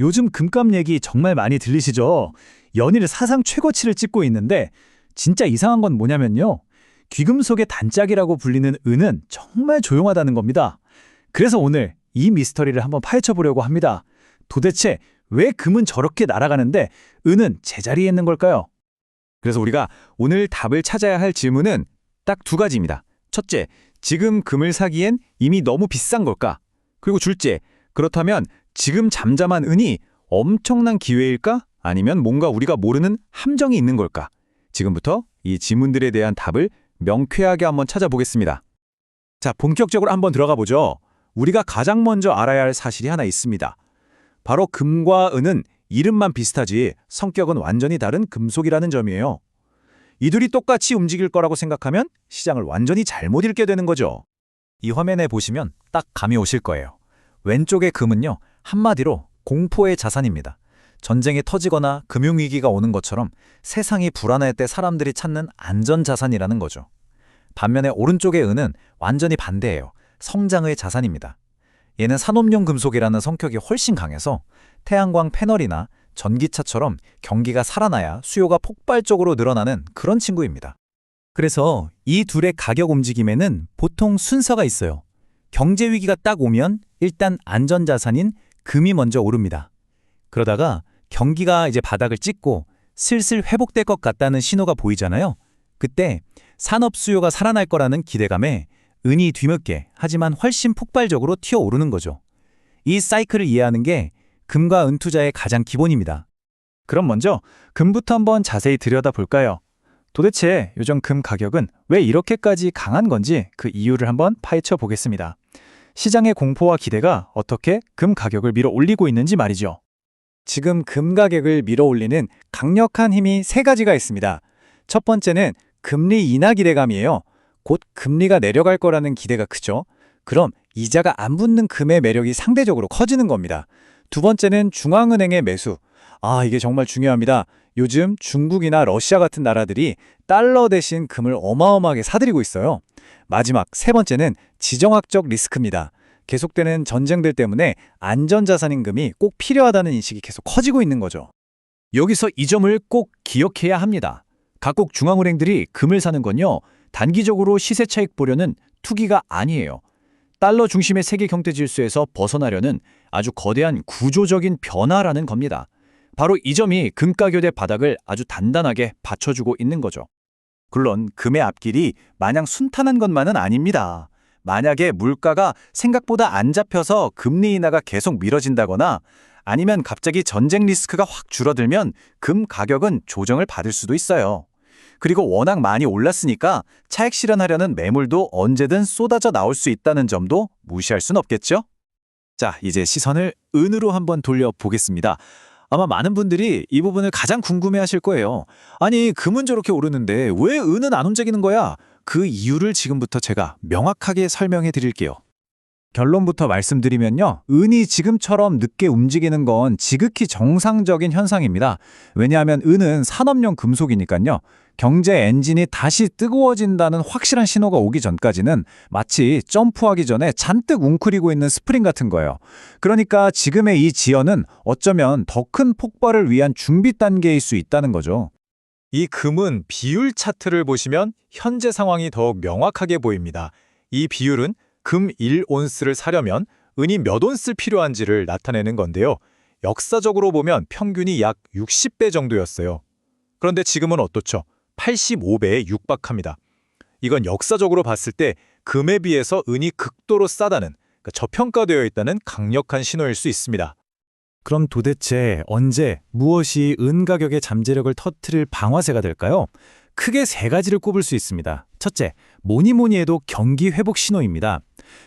요즘 금값 얘기 정말 많이 들리시죠? 연일 사상 최고치를 찍고 있는데 진짜 이상한 건 뭐냐면요. 귀금속의 단짝이라고 불리는 은은 정말 조용하다는 겁니다. 그래서 오늘 이 미스터리를 한번 파헤쳐 보려고 합니다. 도대체 왜 금은 저렇게 날아가는데 은은 제자리에 있는 걸까요? 그래서 우리가 오늘 답을 찾아야 할 질문은 딱 두 가지입니다. 첫째, 지금 금을 사기엔 이미 너무 비싼 걸까? 그리고 둘째, 그렇다면 지금 잠잠한 은이 엄청난 기회일까? 아니면 뭔가 우리가 모르는 함정이 있는 걸까? 지금부터 이 질문들에 대한 답을 명쾌하게 한번 찾아보겠습니다. 자, 본격적으로 한번 들어가 보죠. 우리가 가장 먼저 알아야 할 사실이 하나 있습니다. 바로 금과 은은 이름만 비슷하지 성격은 완전히 다른 금속이라는 점이에요. 이들이 똑같이 움직일 거라고 생각하면 시장을 완전히 잘못 읽게 되는 거죠. 이 화면에 보시면 딱 감이 오실 거예요. 왼쪽의 금은요, 한마디로 공포의 자산입니다. 전쟁이 터지거나 금융위기가 오는 것처럼 세상이 불안할 때 사람들이 찾는 안전자산이라는 거죠. 반면에 오른쪽의 은은 완전히 반대예요. 성장의 자산입니다. 얘는 산업용 금속이라는 성격이 훨씬 강해서 태양광 패널이나 전기차처럼 경기가 살아나야 수요가 폭발적으로 늘어나는 그런 친구입니다. 그래서 이 둘의 가격 움직임에는 보통 순서가 있어요. 경제 위기가 딱 오면 일단 안전자산인 금이 먼저 오릅니다. 그러다가 경기가 이제 바닥을 찍고 슬슬 회복될 것 같다는 신호가 보이잖아요. 그때 산업 수요가 살아날 거라는 기대감에 은이 뒤늦게 하지만 훨씬 폭발적으로 튀어오르는 거죠. 이 사이클을 이해하는 게 금과 은 투자의 가장 기본입니다. 그럼 먼저 금부터 한번 자세히 들여다볼까요? 도대체 요즘 금 가격은 왜 이렇게까지 강한 건지 그 이유를 한번 파헤쳐 보겠습니다. 시장의 공포와 기대가 어떻게 금 가격을 밀어 올리고 있는지 말이죠. 지금 금 가격을 밀어 올리는 강력한 힘이 세 가지가 있습니다. 첫 번째는 금리 인하 기대감이에요. 곧 금리가 내려갈 거라는 기대가 크죠. 그럼 이자가 안 붙는 금의 매력이 상대적으로 커지는 겁니다. 두 번째는 중앙은행의 매수. 이게 정말 중요합니다. 요즘 중국이나 러시아 같은 나라들이 달러 대신 금을 어마어마하게 사들이고 있어요. 마지막 세 번째는 지정학적 리스크입니다. 계속되는 전쟁들 때문에 안전자산인 금이 꼭 필요하다는 인식이 계속 커지고 있는 거죠. 여기서 이 점을 꼭 기억해야 합니다. 각국 중앙은행들이 금을 사는 건요, 단기적으로 시세 차익 보려는 투기가 아니에요. 달러 중심의 세계 경제 질서에서 벗어나려는 아주 거대한 구조적인 변화라는 겁니다. 바로 이 점이 금 가격의 바닥을 아주 단단하게 받쳐주고 있는 거죠. 물론 금의 앞길이 마냥 순탄한 것만은 아닙니다. 만약에 물가가 생각보다 안 잡혀서 금리 인하가 계속 미뤄진다거나 아니면 갑자기 전쟁 리스크가 확 줄어들면 금 가격은 조정을 받을 수도 있어요. 그리고 워낙 많이 올랐으니까 차익 실현하려는 매물도 언제든 쏟아져 나올 수 있다는 점도 무시할 순 없겠죠? 자, 이제 시선을 은으로 한번 돌려보겠습니다. 아마 많은 분들이 이 부분을 가장 궁금해하실 거예요. 아니, 금은 저렇게 오르는데 왜 은은 안 움직이는 거야? 그 이유를 지금부터 제가 명확하게 설명해 드릴게요. 결론부터 말씀드리면요. 은이 지금처럼 늦게 움직이는 건 지극히 정상적인 현상입니다. 왜냐하면 은은 산업용 금속이니까요. 경제 엔진이 다시 뜨거워진다는 확실한 신호가 오기 전까지는 마치 점프하기 전에 잔뜩 웅크리고 있는 스프링 같은 거예요. 그러니까 지금의 이 지연은 어쩌면 더 큰 폭발을 위한 준비 단계일 수 있다는 거죠. 이 금은 비율 차트를 보시면 현재 상황이 더욱 명확하게 보입니다. 이 비율은 금 1온스를 사려면 은이 몇 온스 필요한지를 나타내는 건데요. 역사적으로 보면 평균이 약 60배 정도였어요. 그런데 지금은 어떻죠? 85배에 육박합니다. 이건 역사적으로 봤을 때 금에 비해서 은이 극도로 싸다는, 그러니까 저평가되어 있다는 강력한 신호일 수 있습니다. 그럼 도대체 언제 무엇이 은 가격의 잠재력을 터뜨릴 방아쇠가 될까요? 크게 세 가지를 꼽을 수 있습니다. 첫째, 뭐니 해도 경기 회복 신호입니다.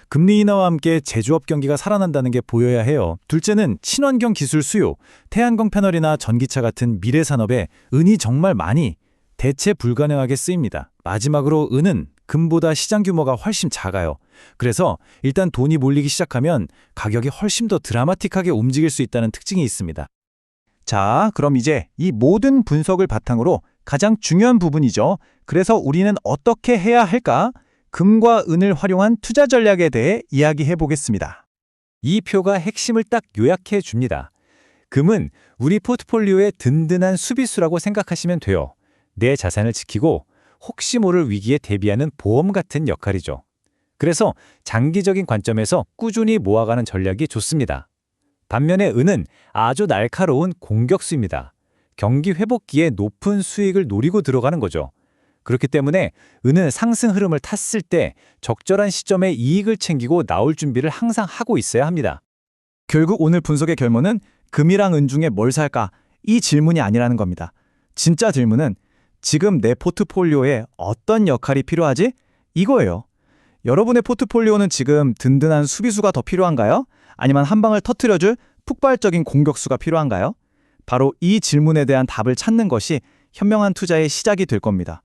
금리 인하와 함께 제조업 경기가 살아난다는 게 보여야 해요. 둘째는 친환경 기술 수요, 태양광 패널이나 전기차 같은 미래 산업에 은이 정말 많이 대체 불가능하게 쓰입니다. 마지막으로 은은 금보다 시장 규모가 훨씬 작아요. 그래서 일단 돈이 몰리기 시작하면 가격이 훨씬 더 드라마틱하게 움직일 수 있다는 특징이 있습니다. 자, 그럼 이제 이 모든 분석을 바탕으로 가장 중요한 부분이죠. 그래서 우리는 어떻게 해야 할까? 금과 은을 활용한 투자 전략에 대해 이야기해 보겠습니다. 이 표가 핵심을 딱 요약해 줍니다. 금은 우리 포트폴리오의 든든한 수비수라고 생각하시면 돼요. 내 자산을 지키고 혹시 모를 위기에 대비하는 보험 같은 역할이죠. 그래서 장기적인 관점에서 꾸준히 모아가는 전략이 좋습니다. 반면에 은은 아주 날카로운 공격수입니다. 경기 회복기에 높은 수익을 노리고 들어가는 거죠. 그렇기 때문에 은은 상승 흐름을 탔을 때 적절한 시점에 이익을 챙기고 나올 준비를 항상 하고 있어야 합니다. 결국 오늘 분석의 결론은 금이랑 은 중에 뭘 살까? 이 질문이 아니라는 겁니다. 진짜 질문은 지금 내 포트폴리오에 어떤 역할이 필요하지? 이거예요. 여러분의 포트폴리오는 지금 든든한 수비수가 더 필요한가요? 아니면 한 방을 터뜨려줄 폭발적인 공격수가 필요한가요? 바로 이 질문에 대한 답을 찾는 것이 현명한 투자의 시작이 될 겁니다.